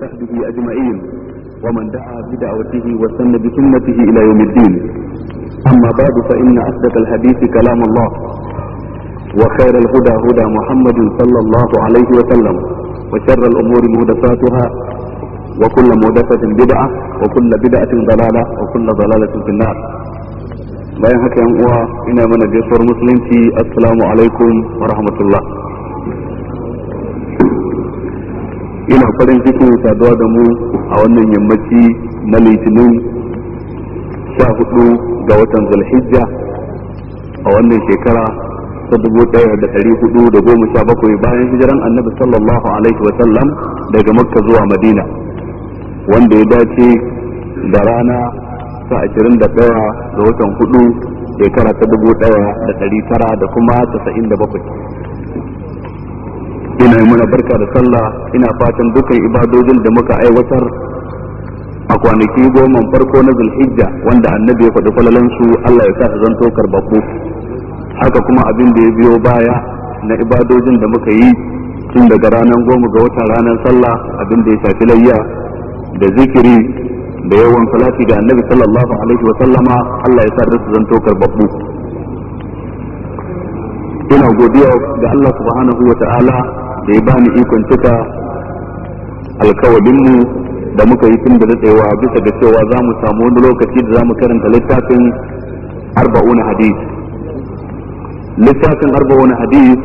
وصحبه أجمعين ومن دعا بدعوته واستنى بسنته إلى يوم الدين. أما بعد فإن أصدق الحديث كلام الله وخير الهدى هدى محمد صلى الله عليه وسلم وشر الأمور محدثاتها وكل محدثة بدعة وكل بدعة ضلالة وكل ضلالة في النار. bayan haka yan uwa ina mana gaisuwar musulunci, assalamu alaikum wa rahmatullah. Ina farin cikin saduwa da mu a wannan yammaci na litinin 14 ga watan zulhijja a wannan shekara ta 1417 bayan hijiran annabi sallallahu alaihi wa sallam daga makka zuwa madina, wanda ya dace da rana ta 21 ga watan 4 shekara ta 1900 da kuma 97. ina yi mana barka da sallah. Ina fatan dukkan ibadojin da muka aiwatar a kwanaki 10 farko na zulhijja wanda annabi ya faɗi falalansu Allah ya sa su zanto karbabbu. Haka kuma abin da ya biyo baya na ibadojin da muka yi tun daga ranar 10 ga watan ranar sallah, abin da ya shafi layya da zikiri da yawan salati ga annabi sallallahu alaihi wa sallama, Allah ya sa su zanto karbabbu. Ina godiya ga Allah subhanahu wa ta'ala da ya bani ikon cika alkawalinmu da muka yi tun da daɗewa bisa ga cewa za mu samu wani lokaci da za mu karanta littafin 40 hadis. Littafin 40 hadis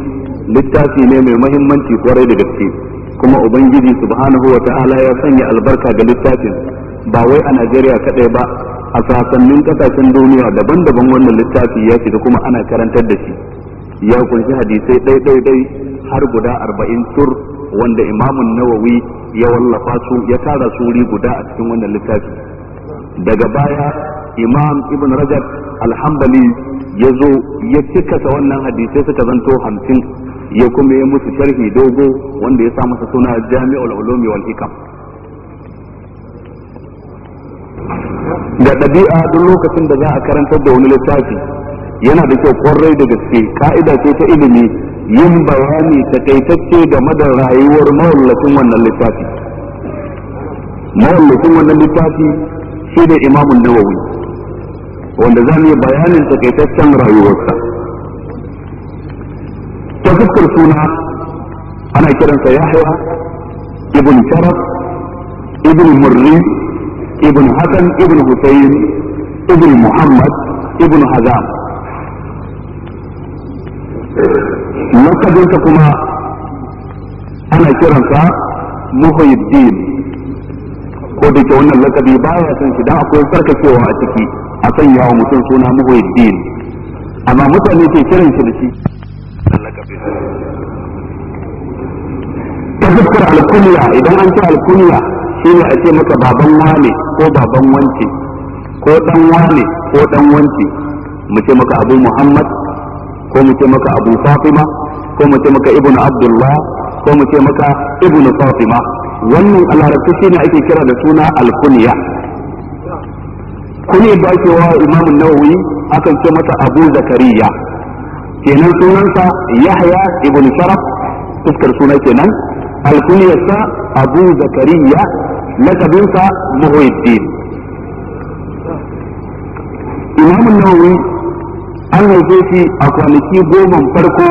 littafi ne mai mahimmanci kwarai da gaske, kuma ubangiji subhanahu wa ta'ala ya sanya albarka ga littafin, ba wai a Najeriya kadai ba, a sasannin kasashen duniya daban-daban wannan littafi ya shiga kuma ana karantar da shi. Ya kunshi hadisai ɗai har guda 40 tur, wanda imamun nawawi ya wallafa su, ya tara su wuri guda a cikin wannan littafi. Daga baya imam ibn rajab al-hanbali ya zo ya cikasa wannan hadisai suka zanto 50, ya kuma ya musu sharhi dogo wanda ya sa masa suna jami'ul ulumi wal hikam. Da ɗabi'a duk lokacin da za a karantar da wani littafi yana da kyau kwarai da gaske, ka'ida ce ta ilimi yin bayani takaitacce game da rayuwar mawallafin wannan littafi. Mawallafin wannan littafi shi ne imamun nawawi, wanda za mu yi bayanin takaitaccen rayuwarsa. Ta fuskar suna ana kiransa Yahya ibn Sharaf ibn Murri ibn Hasan ibn Husayn ibn Muhammad ibn Hazam. Lakabinsa kuma ana kiransa Muhyiddin, ko da ke wannan lakabi baya son shi dan akwai sarkacewa a ciki a sanya wa mutum suna Muhyiddin, amma mutane ke kiran shi da shi. Ta fuskar alkunya, idan an ce alkunya shine a ce maka baban wane ko baban wance ko dan wane ko dan wance, mu ce maka Abu Muhammad ko mu ce maka Abu Fatima ko mu ce maka Ibn Abdullah ko mu ce maka Ibn Fatima. Wannan a larabci shine ake kira da suna alkunya. Kunya da ake wa Imam Nawawi akan ce masa Abu Zakariya, kenan sunansa Yahya ibn Sharaf, fuskar suna kenan. Alkunyarsa Abu Zakariya, lakabinsa Muhyiddin. Imam Nawawi an haife shi a kwanaki 10 farko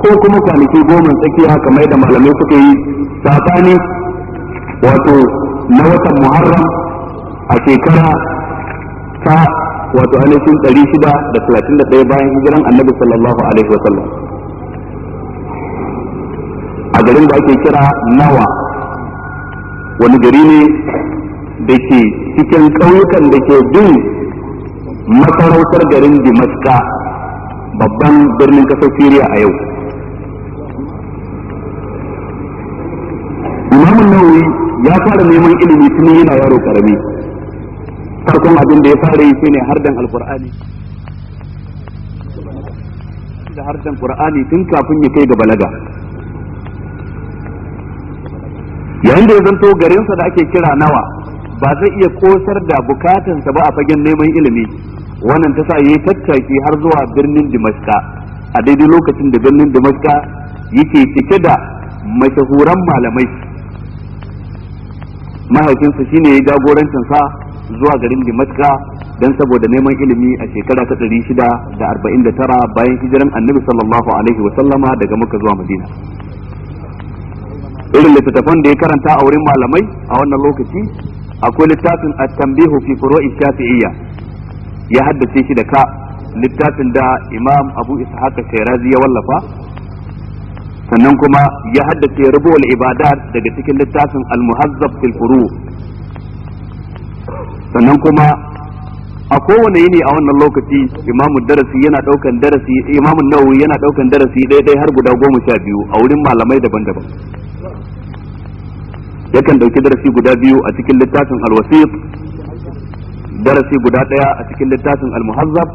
ko kuma kwanaki 10 tsakiya, kamar da malamai suka yi sabani, wato na watan Muharram a shekara ta wato ainihin 631 bayan hijiran Annabi sallallahu alaihi wa sallam, a garin da ake kira Nawa, wani gari ne da ke cikin ƙauyukan da ke bin masarautar garin Dimashqa, babban birnin kasar Syria a yau. Imam Nawawi ya fara neman ilimi tun yana yaro karami. Farkon abin da ya fara yi shine hardan Alqur'ani. Da hardan Qur'ani tun kafin ya kai ga balaga. Yayin da ya zanto garinsa da ake kira Nawa ba zai iya kosar da bukatansa ba a fagen neman ilimi, wannan ta sa yayi tattaki har zuwa birnin Dimashqa, a daidai lokacin da birnin Dimashqa yake cike da mashahuran malamai mahaifinsa shine ya jagorancin sa zuwa garin Dimashqa dan saboda neman ilimi a shekara ta 649 bayan hijiran Annabi sallallahu alaihi wa sallama daga Makka zuwa Madina. Irin littattafan da ya karanta a wurin malamai a wannan lokaci akwai littafin at-tanbihu fi furu'i shafi'iyya, ya haddace shi da ka, littafin da Imam Abu Ishaq Shirazi ya wallafa, sannan kuma ya haddace rubu'ul ibadat daga cikin littafin al-muhazzab fil furu'. Sannan kuma a kowane yini a wannan lokaci Imamu darasi yana daukan darasi, Imamu Nawawi yana daukan darasi daidai har guda 12 a wurin malamai daban-daban. Yakan dauki darasi guda 2 a cikin littafin al-wasiq, darasi guda 1 a cikin littafin al-muhazzab,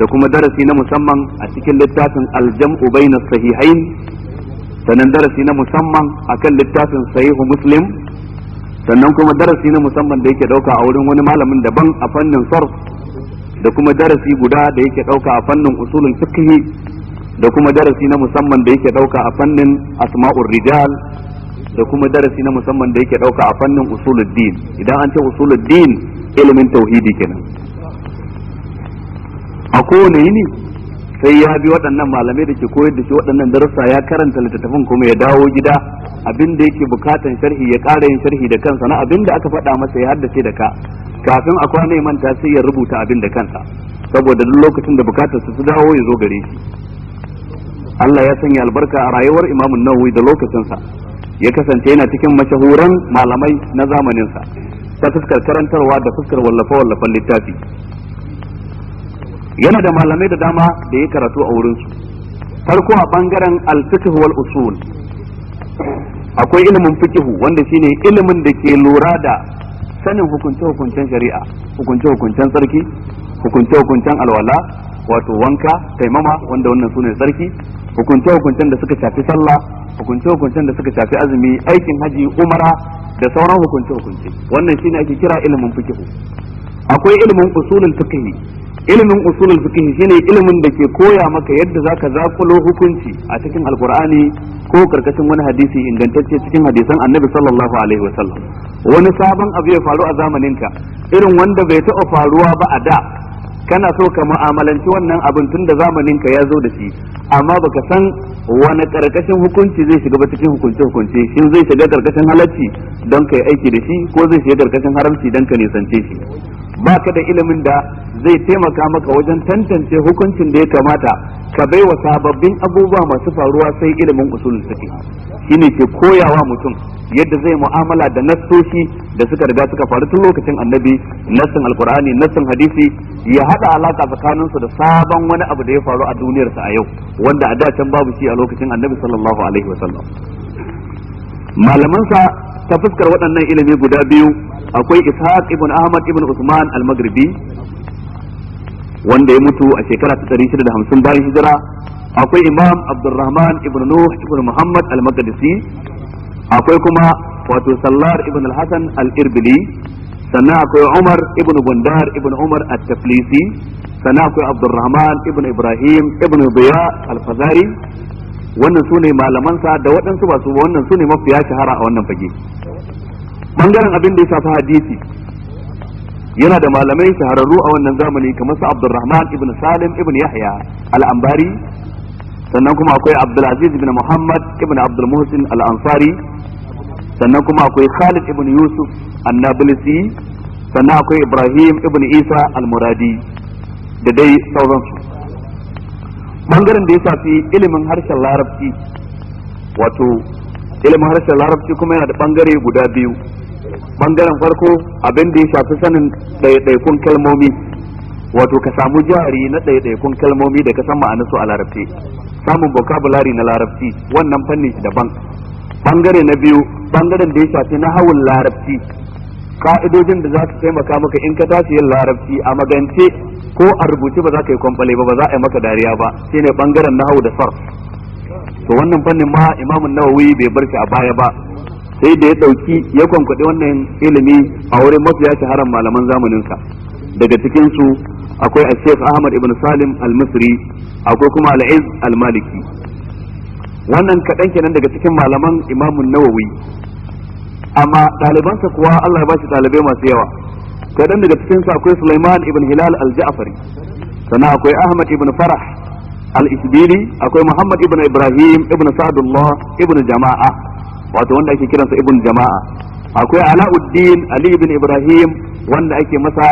da kuma darasi na musamman a cikin littafin al-jam'u bayna sahihain, sannan darasi na musamman akan littafin sahihu muslim, sannan kuma darasi na musamman da yake dauka a wurin wani malamin daban a fannin sarf, da kuma darasi guda da yake dauka a fannin usulul fiqh, da kuma darasi na musamman da yake dauka a fannin asma'ur rijal, da kuma darasi na musamman da yake dauka a fannin usuluddin. Idan an ce usuluddin ilimin tauhidi kenan. A kowane yini sai ya bi waɗannan malamai da ke koyar da shi waɗannan darussa, ya karanta littattafan kuma ya dawo gida, abin da yake bukatan sharhi ya ƙara yin sharhi da kansa na abin da aka faɗa masa ya haddace da ka, kafin a kwana ya manta sai ya rubuta abin da kansa, saboda duk lokacin da bukatar su dawo ya zo gare shi. Allah ya sanya albarka a rayuwar Imam Nawawi da lokacinsa, ya kasance yana cikin mashahuran malamai na zamaninsa ta fuskar karantarwa da fuskar wallafe-wallafen littafi. Yana da malamai da dama da ya karatu a wurinsu. Farko a bangaren al-fiqh wal usul akwai ilimin fiqh wanda shine ilimin da ke lura da sanin hukunce-hukuncen shari'a, hukunce-hukuncen sarki, hukunce-hukuncen alwala wato wanka, taimama wanda wannan sune sarki, hukunce-hukuncen da suka shafi sallah, hukunce-hukuncen da suka shafi azumi, aikin haji, umara da sauran hukunce-hukunce. Wannan shine ake kira ilimin fiqh. Akwai ilimin usulul fiqh. Ilimin usulul fiqh shine ilimin da ke koya maka yadda zaka zakulo hukunci a cikin alqur'ani ko karkashin wani hadisi ingantacce cikin hadisan annabi sallallahu alaihi wasallam. Wani sabon abu ya faru a zamaninka irin wanda bai taɓa faruwa ba a da, kana so ka mu'amalanci wannan abin tun da zamaninka ya zo da shi, amma baka san wani karkashin hukunci zai shiga ba cikin hukunce shin zai shiga karkashin halacci don kai aiki da shi ko zai shiga karkashin haramci don ka nisance shi. Baka da ilimin da zai taimaka maka wajen tantance hukuncin da ya kamata ka baiwa sababbin abubuwa masu faruwa sai ilimin usulul fiqh. Shine ke koyawa mutum yadda zai mu'amala da nassoshi da suka riga suka faru tun lokacin annabi, nassin alqur'ani, nassin hadisi, ya hada alaka tsakaninsu da sabon wani abu da ya faru a duniyarsa a yau wanda a da can babu shi a lokacin annabi sallallahu alaihi wasallam. Malamansa ta fuskar waɗannan ilimi guda biyu akwai Ishaq ibn Ahmad ibn Usman al-Maghribi wanda ya mutu a shekara ta 650 bayan hijira. Akwai Imam Abdurrahman ibn Nuh ibn Muhammad al-Maqdisi. Akwai kuma wato Sallar ibn al-Hasan al-Irbili. Sannan akwai Umar ibn Bundar ibn Umar at-Taflisi. Sannan akwai Abdurrahman ibn Ibrahim ibn Biya al-Fazari. Wannan su ne malamansa da waɗansu ba su ba, wannan su ne mafiya shahara a wannan fage. Bangaren abin da ya shafi hadisi yana da malamai shahararru a wannan zamani kamar su Abdurrahman ibn Salim ibn Yahya al-Ambari, sannan kuma akwai Abdulaziz ibn Muhammad ibn Abdul Muhsin al-Ansari, sannan kuma akwai Khalid ibn Yusuf an-Nablisi, sannan akwai Ibrahim ibn Isa al-Muradi da dai sauransu. Bangaren da ya shafi ilimin harshen Larabci, wato ilimin harshen Larabci kuma yana da bangare guda biyu. Bangaren farko abin da ya shafi sanin ɗaiɗaikun kalmomi, wato ka samu jari na ɗaiɗaikun kalmomi da ka san ma'anarsu a Larabci, samun vocabulary na Larabci, wannan fannin shi daban. Bangare na biyu bangaren da ya shafi nahawul Larabci, ka'idojin da za su taimaka maka in ka tashi yin Larabci a magance ko a rubuce ba za ka yi kwamfale ba za a yi maka dariya ba, shine bangaren nahawu da sarf. To wannan fannin ma Imam Nawawi bai bar shi a baya ba, sai da ya dauki ya kwankwaɗe wannan ilimi a wurin mafiya shaharan malaman zamaninsa. Daga cikin su akwai Sheikh Ahmad ibn Salim al-Misri, akwai kuma Al-Izz al-Maliki. Wannan kaɗan kenan daga cikin malaman Imam Nawawi. amma ɗalibansa kuwa Allah ya ba shi ɗalibai masu yawa. Kaɗan daga cikin su akwai Sulaiman ibn Hilal al-Ja'fari, sannan akwai Ahmad ibn Farah al-Isbili, akwai Muhammad ibn Ibrahim ibn Sa'dullah ibn Jama'a, wato wanda ake kiransa ibn Jama'a. Akwai Alauddin Ali ibn Ibrahim wanda ake masa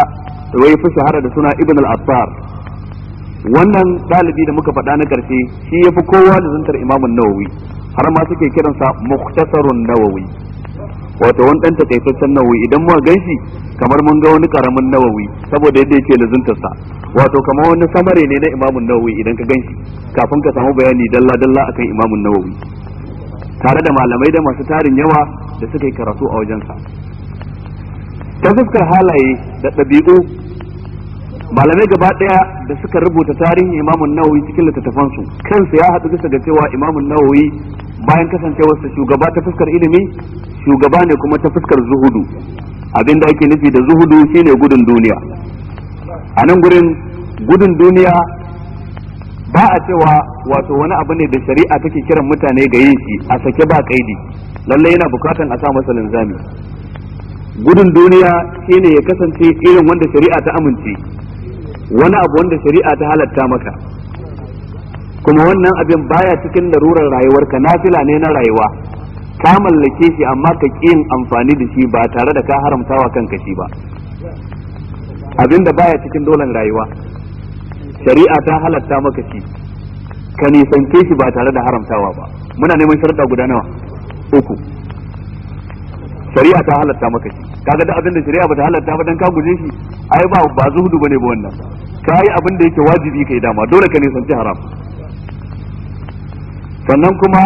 wai fi shahara da suna ibn al-Attar. Wannan ɗalibi da muka faɗa na ƙarshe shi yafi kowa da zantar Imam Nawawi, har ma suke kiransa Mukhtasarun Nawawi, wato wani ɗan takaitaccen Nawawi. Idan muka ganshi kamar mun ga wani karamin Nawawi saboda yadda yake lazuntarsa, wato kamar wani samare ne na Imam Nawawi idan ka ganshi kafin ka samu bayani dalla dalla akan Imam Nawawi, tare da malamai da masu tarin yawa da suka yi karatu a wajensa. Ta fuskar halaye da ɗabi'u, malamai gaba ɗaya da suka rubuta tarihin Imam Nawawi cikin littattafansu kansa ya haɗu bisa ga cewa Imam Nawawi bayan kasancewarsa shugaba ta fuskar ilimi, shugaba ne kuma ta fuskar zuhudu. Abin da ake nufi da zuhudu shine gudun duniya. A nan gurin gudun duniya ba a cewa wato wani abu ne da shari'a take kiran mutane ga yin shi a sake ba kaidi, lallai yana bukatan a sa masa linzami. Gudun duniya shine ya kasance irin wanda shari'a ta amince, wani abu wanda shari'a ta halatta maka, kuma wannan abin baya cikin larurar rayuwarka, nafila ne na rayuwa, ka mallake shi amma ka ƙi yin amfani da shi ba tare da ka haramtawa kanka shi ba. Abin da baya cikin dolan rayuwa, shari'a ta halatta maka shi, ka nisance shi ba tare da haramtawa ba. Muna neman sharuɗa guda nawa? 3. Shari'a ta halatta maka shi, kaga da abin da shari'a bata halatta ba dan ka guje shi, ai ba zuhudu bane ba wannan. Kai abin da yake wajibi kai dama, dole ka nisanci haram. Sannan kuma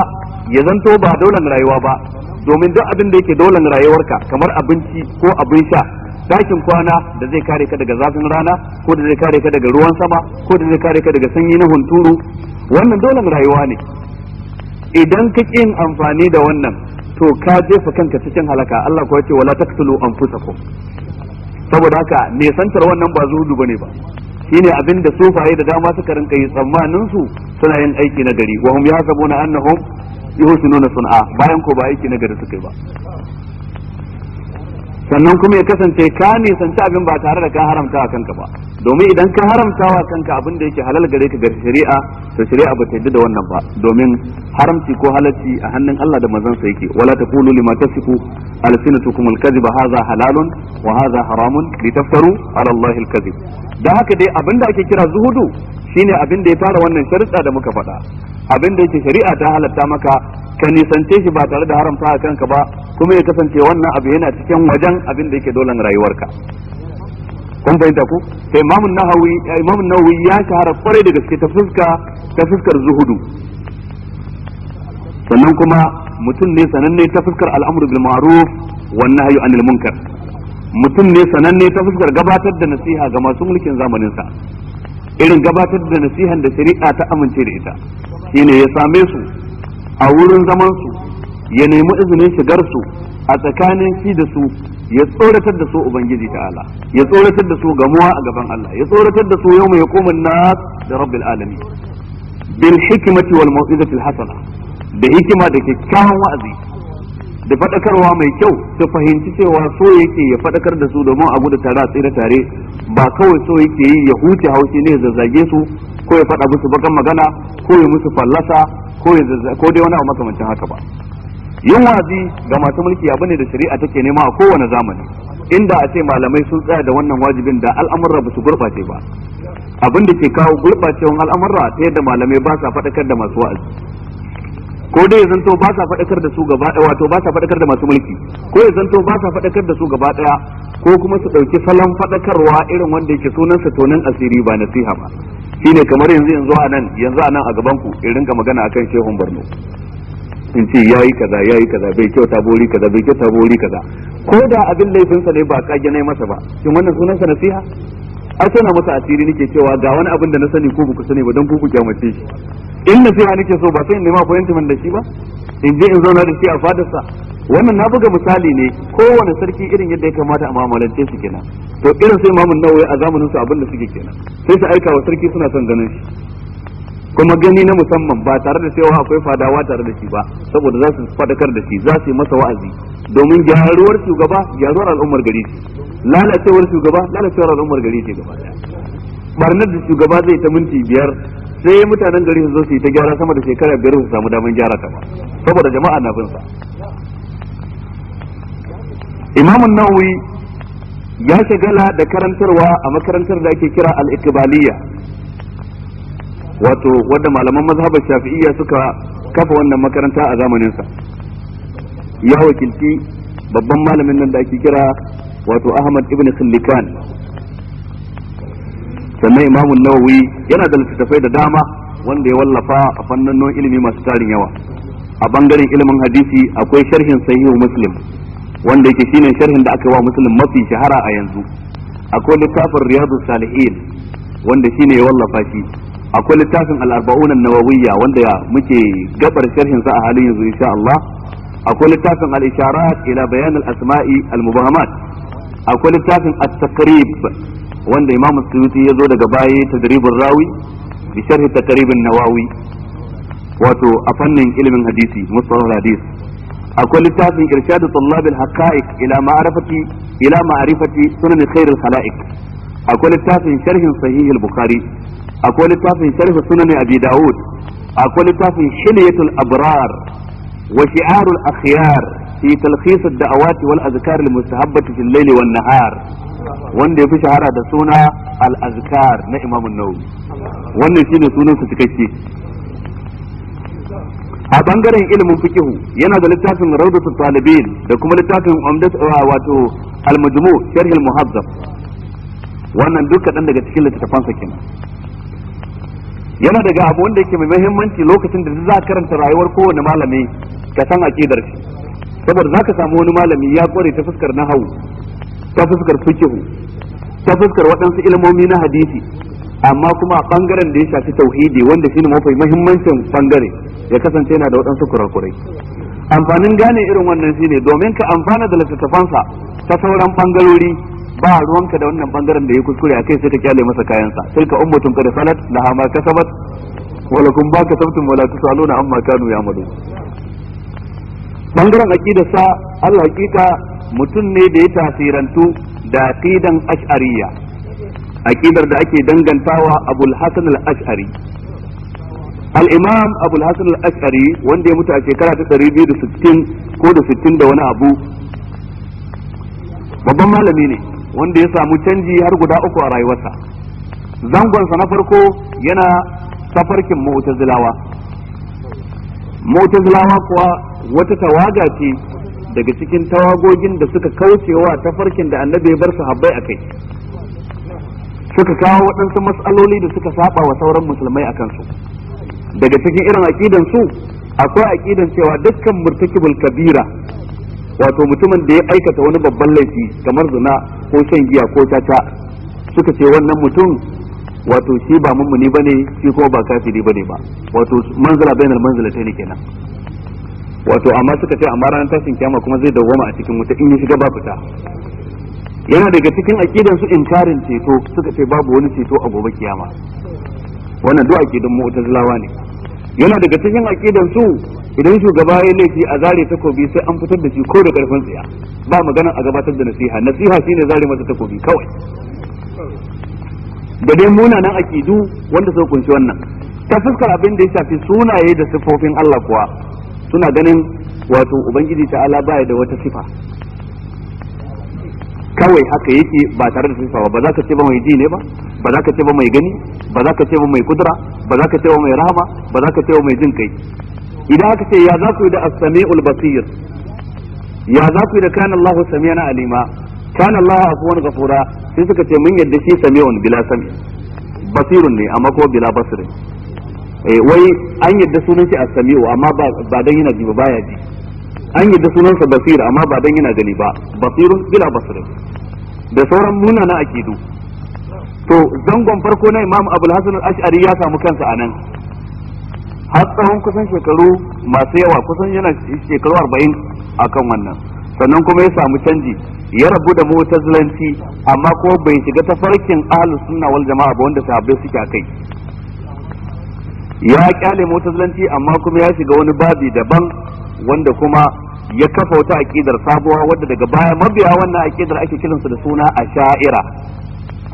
ya zanto ba daular rayuwa ba, domin duk abin da yake daular rayuwarka kamar abinci ko abin sha, dakin kwana da zai kare ka daga zafin rana, ko da zai kare ka daga ruwan sama, ko da zai kare ka daga sanyi na hunturu, wannan daular rayuwa ne. Idan ka ƙin amfani da wannan, to ka jefa kanka cikin halaka. Allah kuwa ce wala taqtulu anfusakum. Saboda haka nesantar wannan ba zuhudu bane ba, shine abin da sufaye da dama suka rinka yi tsammanin su suna yin aiki na gari, wa hum yahsabuna annahum yuhsinuna sun'a, bayan ko ba aiki na gari suka yi ba. Sannan kuma ya kasance ka nisanci abin ba tare da ka haramta a kanka ba, domin idan ka haramta wa kanka abin da yake halal gare ka ga shari'a, to shari'a ba ta yadda da wannan ba, domin haramci ko halacci a hannun Allah da manzon sa yake. Wala taqulu lima tasifu alsinatukum alkadhiba hadha halalun wa hadha haramun litaftaru ala Allah alkadhib. Dan haka dai abin da ake kira zuhudu shine abin da ya tara wannan sharuɗa da muka faɗa, abin da yake shari'a ta halatta maka ka nisance shi ba tare da haramta a kanka ba, kuma ya kasance wannan abu yana cikin wajen abin da yake dolan rayuwarka. Kun fahimta ku? Sai Imam Nawawi ya shahara kwarai da gaske ta fuskar zuhudu. Sannan kuma mutum ne sananne ta fuskar al'amru bil ma'ruf wan nahyu anil munkar. Mutum ne sananne ta fuskar gabatar da nasiha ga masu mulkin zamanin sa. Irin gabatar da nasihan da shari'a ta amince da ita shine ya same su a wurin zaman su, ya nemi izinin shigar su a tsakanin shi da su, ya tsoratar da su ubangiji ta'ala, ya tsoratar da su gamuwa a gaban Allah, ya tsoratar da su yawma yaqumun nas da rabbil alamin bil hikmati wal mau'izati al hasana, da hikima da kyakkyawan wa'azi da fadakarwa mai kyau, su fahimci cewa so yake ya fadakar da su domin a gudu tare a tsira tare, ba kawai so yake yi ya huce haushi ne ya zazzage su ko ya faɗa musu bakan magana ko ya musu fallasa ko dai wani abu makamancin haka ba. Yin wa'azi ga masu mulki abu ne da shari'a take nema a kowane zamani. Inda a ce malamai sun tsaya da wannan wajibin da al'amurra ba su gurɓace ba. Abin da ke kawo gurɓacewan al'amurra ta yadda malamai ba sa faɗakar da masu wa'azi, ko dai ya zanto ba sa faɗakar da su gaba ɗaya, wato ba sa faɗakar da masu mulki, ko ya zanto ba sa faɗakar da su gaba ɗaya, ko kuma su ɗauki salon faɗakarwa irin wanda yake sunansa tonin asiri ba nasiha ba. Shine kamar yanzu a nan a gaban ku in rinka magana akan Shehun Borno, in ce yayi kaza bai kyauta bori kaza bai kyauta bori kaza, ko da abin laifinsa ne ba kage ne masa ba, shin wannan sunansa nasiha? Ai tana masa asiri nake cewa ga wani abin da na sani ko baku sani ba don ku kyamace shi. In nasiha nake so ba sai in nema appointment da shi ba, in je in zauna da shi a fadarsa. Wannan na buga misali ne, kowane sarki irin yadda ya kamata a mu'amalance shi kenan. To irin sai Imam Nawawi a zamanin su abin da suke kenan, sai su aika wa sarki suna son ganin shi, kuma gani na musamman ba tare da cewa akwai fadawa tare da shi ba, saboda za su fadakar da shi, za su yi masa wa'azi, domin gyaruwar shugaba gyaruwar al'ummar gari ce, lalacewar shugaba lalacewar al'ummar gari ce gaba daya. Barnar da shugaba zai ta minti 5 sai mutanen gari su zo su yi ta gyara sama da shekara 5 su samu daman gyara ta ba, saboda jama'a na bin sa. Imam Nawawi ya shagala da karantarwa a makarantar da ake kira al-Iqbaliyya, wato wadda malaman mazhabar Shafi'iyya suka kafa wannan makaranta a zamanin sa. Ya wakilci babban malamin nan da ake kira wato Ahmad ibn Khillikan. Sannan Imam Nawawi yana da littattafai da dama wanda ya wallafa a fannonin ilimi masu tarin yawa. A bangaren ilimin hadisi akwai sharhin Sahihu Muslim wanda yake shine sharhin da aka yi wa Muslim mafi shahara a yanzu. Akwai littafin Riyadus Salihin wanda shine ya wallafa shi. Akwai littafin Al-Arba'un an-Nawawiyya wanda muke gabar sharhin sa a halin yanzu insha Allah. Akwai littafin Al-Isharat ila Bayan al-Asma'i al-Mubahamat. Akwai littafin At-Taqrib wanda Imam Suyuti ya zo daga baya tadribur rawi bi sharh Taqrib an-Nawawi, wato a fannin ilimin hadisi mustalah hadis. Akwai littafin Irshad Tullab al-Haqa'iq ila ma'rifati sunan khair al-khalaiq. Akwai littafin sharhin Sahih al-Bukhari. Akwai littafin sharh sunan Abi Dawud. Akwai littafin Hilyatul Abrar wa Shi'arul Akhyar fi talkhis ad-da'awat wal azkar al-mustahabbati fil layl wan nahar, wanda yafi shahara da suna al-azkar na Imam an-Nawawi. Wannan shine sunan sa cikakke. A bangaren ilimin fiqhu yana da littafin Rawdatul Talibin da kuma littafin Umdat wato Al-Majmu' Sharh al-Muhazzab. Wannan duka dan daga cikin littafan sa kenan. Yana daga abu wanda yake mai muhimmanci lokacin da za ka karanta rayuwar kowane malami ka san aqidar shi, saboda zaka samu wani malami ya kware ta fuskar nahwu, ta fuskar fiqhu, ta fuskar waɗansu ilmomi na hadisi, amma kuma a bangaren da ya shafi tauhidi wanda shine mafi muhimmancin bangare ya kasance yana da waɗansu kurakurai. Amfanin gane irin wannan shine domin ka amfana da littattafansa ta sauran bangarori, ba ruwanka da wannan bangaren da ya kuskure akai sai ka kyale masa kayansa. Sai ka ummatun qad salat laha ma kasabat wa lakum ba kasabtum wa la tusaluna amma kanu ya'malun. Bangaren aqidarsa Allah hakika mutum ne da ya tasirantu da aqidan ash'ariyya, aqidar da ake dangantawa Abul Hasan al-Ash'ari. Al-Imam Abul Hasan al-Ash'ari wanda ya mutu a shekara ta 260 ko da 60 da wani abu, babban malami ne wanda ya samu canji har guda 3 a rayuwarsa. Zangonsa na farko yana tafarkin Mu'tazilawa. Mu'tazilawa kuwa wata tawaga ce daga cikin tawagogin da suka kaucewa tafarkin da Annabi ya bar sahabbai akai. Suka kawo waɗansu mas'aloli da suka saba wa sauran musulmai akan su. Daga cikin irin aqidan su akwai aqidan cewa dukkan murtakibul kabira, wato mutumin da ya aikata wani babban laifi kamar zina ko shan giya ko caca, suka ce wannan mutum wato shi ba mummuni bane, shi kuma ba kafiri bane ba, wato manzila bainal manzilatayn kenan. Wato amma suka ce amma ranar tashin kiyama kuma zai dawwama a cikin wuta in ya shiga ba fita. Yana daga cikin aqidan su inkarin ceto, suka ce babu wani ceto a gobe kiyama. Wannan duk aqidan Mu'tazilawa ne. Yana daga cikin aqidan su idan shugaba ya laifi a zare takobi sai an fitar da shi ko da karfin tsiya, ba magana a gabatar da nasiha shine zare masa takobi kawai. Da dai munanan aqidu wanda suka kunshi wannan. Ta fuskar abin da ya shafi sunaye da sifofin Allah kuwa suna ganin wato ubangiji ta'ala baya da wata sifa, kawai haka yake ba tare da sifa ba za ka ce ba mai ji ne ba za ka ce ba mai gani, ba za ka ce ba mai kudura, ba za ka ce ba mai rahama, ba za ka ce ba mai jin kai. Idan aka ce ya za ku yi da as-sami'ul basir, ya za ku yi da kana Allahu sami'an alima, kana Allahu afuwan ghafura, sai suka ce mun yadda shi sami'un bila sami, basirun ne amma kuma bila basirin. Wai an yadda sunan shi as-sami'u amma ba dan yana ji ba baya ji, an yadda sunansa basir amma ba dan yana gani ba, basirun bila basirin, da sauran munana akidu. To zangon farko na Imam Abul Hasan al-Ash'ari ya samu kansa anan har tsawon kusan shekaru masu yawa, kusan yana shekaru 40 akan wannan. Sannan kuma ya samu canji, ya rabu da Mu'tazilanci amma ko bai shiga tafarkin Ahlus Sunna wal Jama'a ba wanda sahabbai suke akai. Ya kyale Mu'tazilanci amma kuma ya shiga wani babi daban wanda kuma ya kafa wata aqidar sabuwa wadda daga baya mabiya wannan aqidar ake kiransu da suna asha'ira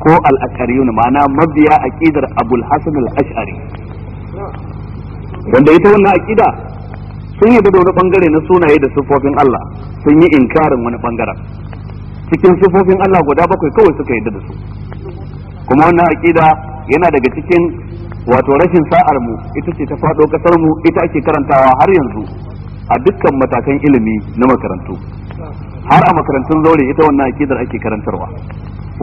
ko al-ash'ariyun, ma'ana mabiya aqidar Abul Hasan al-Ash'ari, wanda ita wannan aqida sun yi da wani bangare na sunaye da sifofin Allah, sun yi inkarin wani bangaren cikin sifofin Allah guda 7 kawai suka yi da su. Kuma wannan aqida yana daga cikin wato rashin sa'ar mu, ita ce ta fado kasar mu, ita ake karantawa har yanzu a dukkan matakan ilimi na makarantu, har a makarantun zaure ita wannan aqidar ake karantarwa,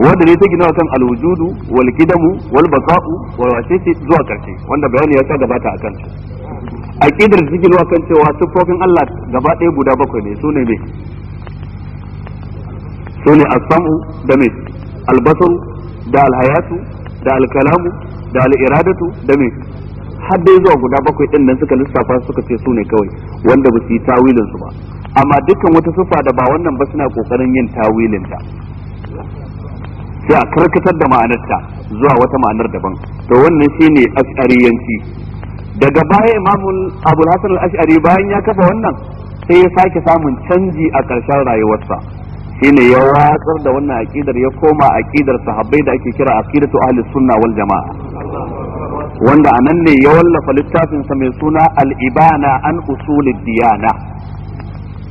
wanda ne ta gina kan alwujudu wal qidamu wal baqa'u wa wasiti zuwa karshe, wanda bayani ya ta gabata akan su. Aqidar da take nuna kan cewa sifofin Allah gaba ɗaya guda 7 ne, sune me sune as-sam'u da me al-basar da al-hayatu da al-kalamu da al-iradatu da me har dai zuwa guda 7 din nan suka lissafa suka ce sune kawai wanda ba su yi tawilin su ba, amma dukkan wata sifa da ba wannan ba suna kokarin yin tawilin ta, sai a karkatar da ma'anarta zuwa wata ma'anar daban. To wannan shine ash'ariyanci. Daga baya imamul Abul Hasan al-Ash'ari bayan ya kafa wannan sai ya sake samun canji a ƙarshen rayuwarsa, shine ya watsar da wannan aqidar ya koma aqidar sahabbai da ake kira aqidatu ahli sunna wal jamaa, wanda anan ne ya wallafa littafin sa mai suna al-ibana an usulid diyana.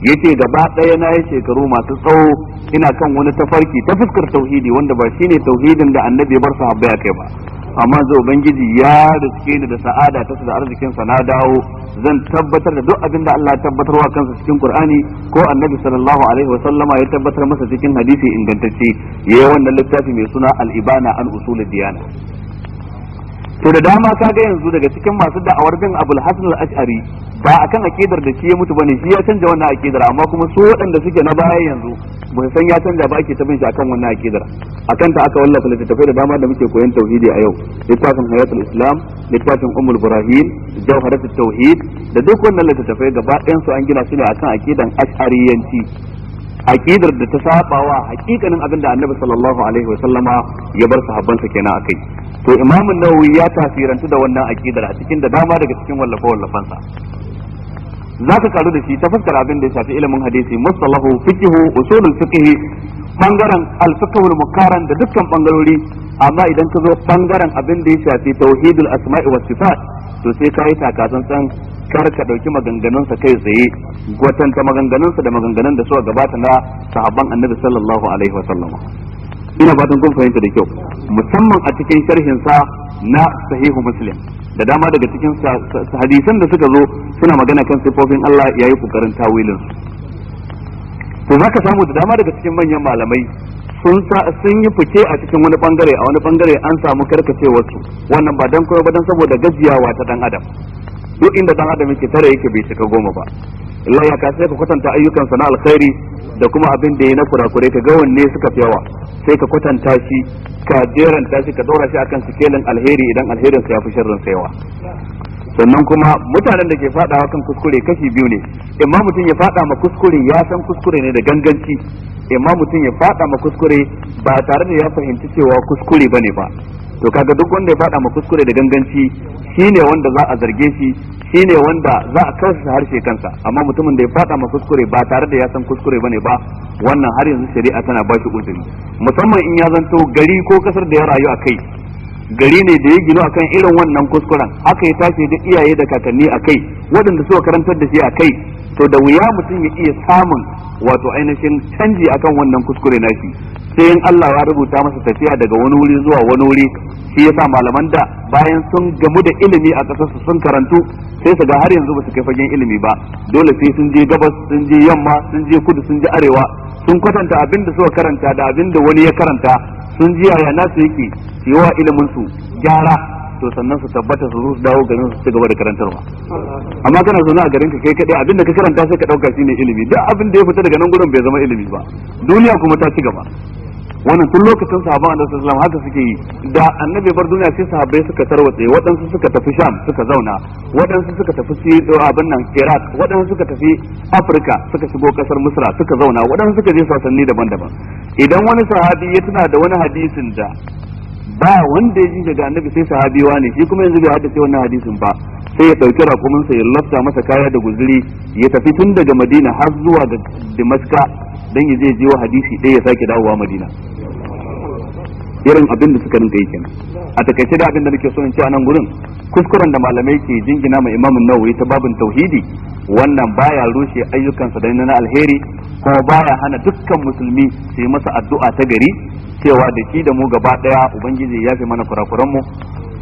Yace gaba ɗaya na yi shekaru masu tsawo ina kan wani tafarki ta fuskar tauhidi wanda ba shine tauhidin da annabi ya bar sahabbai akai ba, amma zai ubangiji ya riske ni da sa'ada ta da arzikin sa na dawo zan tabbatar da duk abin da Allah ya tabbatarwa kansa cikin Qur'ani ko annabi sallallahu alaihi wa sallama ya tabbatar masa cikin hadisi ingantacce, yayi wannan littafi mai suna al-ibana an usulid diyana. To da dama kaga yanzu daga cikin masu da'awar bin Abul Hasan al-Ash'ari ba akan akidar da shi ya mutu bane, shi ya canja wannan akidar, amma kuma su waɗanda suke na baya yanzu ba su san ya canja ba, ake ta bin shi akan wannan akidar. Akan ta aka wallafa littattafai da dama da muke koyon tauhidi a yau, littafin Hayatul Islam, littafin Ummul Burahim, Jawharatut Tauhid, da duk wannan littattafai gaba ɗayan su an gina su ne akan akidan ash'ariyanci, aqidar da ta sabawa hakikanin abin da Annabi sallallahu alaihi wa sallama ya bar sahabbansa kenan akai. To Imam Nawawi ya tasirantu da wannan aqidar a cikin da dama daga cikin wallafansa. Zaka karu da shi ta fuskar abin da ya shafi ilimin hadisi, mustalahu, fiqh, usulul fiqh, bangaren al-fiqh al-muqaran da dukkan bangarori, amma idan ka zo bangaren abin da ya shafi tauhidul asma'i was sifat to sai ka yi takatsantsan, kar ka dauki maganganunsa kai tsaye, gwatanta maganganunsa da maganganun da suka gabata na sahabban Annabi sallallahu alaihi wa sallam. Ina fatan kun fahimta da kyau, musamman a cikin sharhin sa na sahihu Muslim da dama daga cikin hadisan da suka zo suna magana kan sifofin Allah yayi kokarin tawilin su. To zaka samu da dama daga cikin manyan malamai sun yi fice a cikin wani bangare, a wani bangare an samu karkacewar su, wannan ba dan koyo ba dan saboda gajiyawa ta dan adam. Duk inda dan adam yake tare yake bai cika 10 ba, illa ya ka sai ka kwatanta ayyukansa na alkhairi da kuma abin da ya na kurakure ka ga wanne suka fi yawa, sai ka kwatanta shi, ka jeranta shi, ka dora shi akan sikelin alheri idan alherin sa ya fi sharrin sa yawa. Sannan kuma mutanen da ke fadawa kan kuskure kashi biyu ne, imma mutum ya fada ma kuskure ya san kuskure ne da ganganci, imma mutum ya fada ma kuskure ba tare da ya fahimci cewa kuskure bane ba. To kaga duk wanda ya fada ma kuskure da ganganci shine wanda za a zarge shi, shine wanda za a kausa harshe kansa, amma mutumin da ya fada ma kuskure ba tare da ya san kuskure bane ba, wannan har yanzu shari'a tana ba shi uzuri, musamman in ya zanto gari ko kasar da ya rayu a kai gari ne da ya gino akan irin wannan kuskuren, aka yi tashi da iyaye da kakanni a kai, waɗanda suka karantar da shi a kai, to da wuya mutum ya iya samun wato ainihin canji akan wannan kuskure nashi, sai in Allah ya rubuta masa tafiya daga wani wuri zuwa wani wuri. Shi yasa malaman da bayan sun gamu da ilimi a ƙasarsu sun karantu, sai su ga har yanzu ba su kai fagen ilimi ba, dole sai sun je gabas, sun je yamma, sun je kudu, sun je arewa, sun kwatanta abin da suka karanta da abin da wani ya karanta, sun ji yaya nasu yake, su yi wa ilimin su gyara, to sannan su tabbata su dawo garin su gaba da karantarwa. Amma kana zaune a garin ka kai kadai, abin da ka karanta sai ka dauka shine ilimi, duk abin da ya fita daga nan gurin bai zama ilimi ba. Duniya kuma ta ci gaba. Wannan tun lokacin sahabban Annabi sallallahu alaihi wasallam haka suke yi, da Annabi bar duniya sai sahabbai suka tarwatse, waɗansu suka tafi Sham suka zauna, waɗansu suka tafi abin nan Iraq, waɗansu suka tafi Afirka suka shigo kasar Misra suka zauna, waɗansu suka je sasanni daban-daban. Idan wani sahabi ya tuna da wani hadisin da ba wanda ya ji daga Annabi sai sahabi wani, shi kuma yanzu bai haddace wannan hadisin ba, sai ya ɗauki raƙuminsa ya lafta masa kaya da guzuri ya tafi tun daga Madina har zuwa ga Dimaska dan ya je jiwo hadisi ɗaya ya sake dawowa Madina. Irin abin da suka rinka yi kenan. A takaice da abin da nake so in ce a nan gurin, kuskuren da malamai ke jingina ma Imam Nawawi ta babin tauhidi, wannan baya rushe ayyukansa da na alheri, kuma baya hana dukkan musulmi su yi masa addu'a ta gari cewa da shi da mu gaba daya ubangiji ya fi mana kurakuran mu.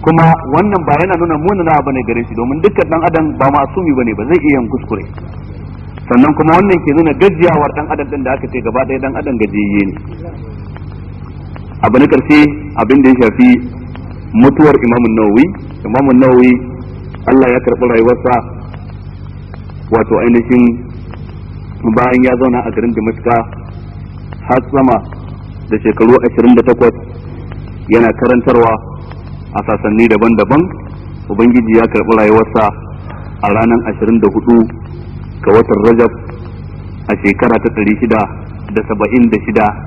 Kuma wannan ba yana nuna munana bane gare shi, domin dukkan dan adam ba masumi bane, ba zai iya yin kuskure. Sannan kuma wannan ke nuna gajiyawar dan adam din da aka ce gaba daya dan adam gajiyayye ne. Abu na karshe abin da ya shafi mutuwar Imam Nawawi Allah ya karɓi rayuwarsa wato ainihin bayan ya zauna a garin Damascus har sama da shekaru 28 yana karantarwa a sasanni daban-daban. Ubangiji ya karɓi rayuwarsa a ranar 24 ga watan Rajab a shekara ta 676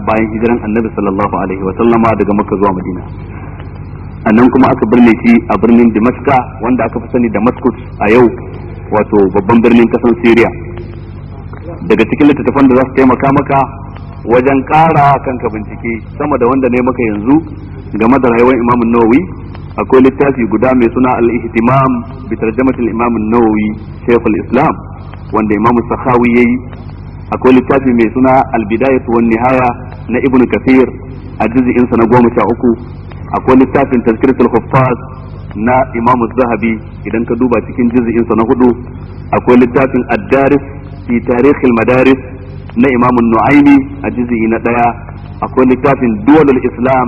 bayan hijiran Annabi sallallahu alaihi wa sallama daga Makka zuwa Madina. Annan kuma aka birne shi a birnin Damascus wanda aka fi sani Damascus a yau, wato babban birnin kasan Syria. Daga cikin littattafan da za su taimaka maka wajen ƙara kanka bincike sama da wanda ne maka yanzu game da rayuwar Imam Nawawi, akwai littafi guda mai suna Al-Ihtimam bi tarjamatil Imam Nawawi Shaykhul Islam wanda Imam Sakhawi yayi. Akwai littafi mai suna Al-Bidayatu wan Nihaya na Ibn Kathir a juz'in sa na 13. Akwai littafin Tazkiratul Huffaz na Imam Zahabi idan ka duba cikin juz'in sa na 4. Akwai littafin Ad-Daris fi Tarikh al-Madaris na Imam Nu'aymi a juz'i na 1. Akwai littafin Duwalul Islam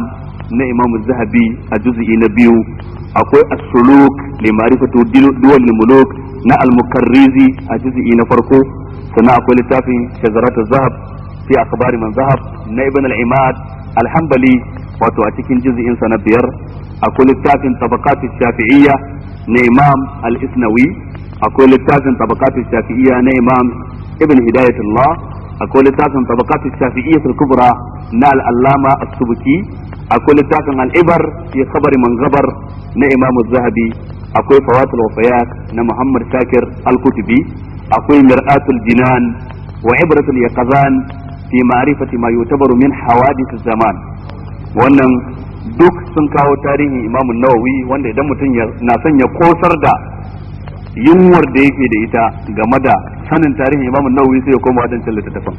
na Imam Zahabi a juz'i na 2. Akwai As-Suluk li ma'rifatu Duwal muluk na Al-Mukarrizi a juz'i na farko. Sannan akwai littafin Shazarat az-Zahab fi akhbar man zahab na Ibn al-Imad al-Hanbali wato a cikin juz'in sa na 5. Akwai littafin Tabaqat ash-Shafi'iyya na Imam al-Isnawi. Akwai littafin Tabaqat ash-Shafi'iyya na Imam Ibn Hidayatullah. Akwai littafin Tabaqat ash-Shafi'iyya al-Kubra na al-Allama as-Subki. Akwai littafin al-Ibar fi khabar man ghabar na Imam az-Zahabi. Akwai Fawatul Wafayat na Muhammad Shakir al-Kutubi. Akwai Mir'atul Jinan wa Ibratul Yaqazan fi ma'rifati ma yutabaru min hawadith zaman. Wannan duk sun kawo tarihin Imam Nawawi wanda idan mutum na son ya kosar da yunwar da yake da ita game da sanin tarihin Imam Nawawi sai ya koma wadancan littattafan.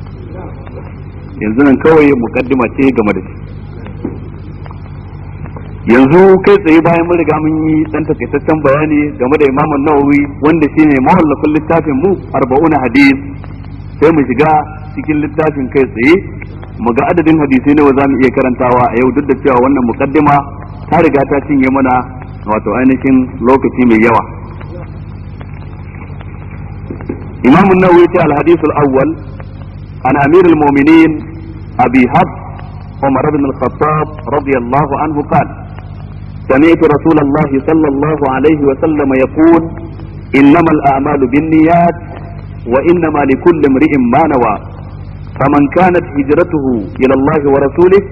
Yanzu nan kawai mukaddima ce game da shi. Yanzu kai tsaye bayan mun riga mun yi dan takaitaccen bayani game da Imam Nawawi wanda shine mawallafin littafin mu 40 hadis, sai mu shiga cikin littafin kai tsaye mu ga adadin hadisai nawa zamu iya karantawa a yau, duk da cewa wannan mukaddima ta riga ta cinye mana wato ainihin lokaci mai yawa. Imam Nawawi ta al-hadith al-awwal an Amir al-Mu'minin Abi Hafs Umar ibn al-Khattab radiyallahu anhu qala سمعت رسول الله صلى الله عليه وسلم يقول إنما الأعمال بالنيات وإنما لكل امرئ ما نوى فمن كانت هجرته إلى الله ورسوله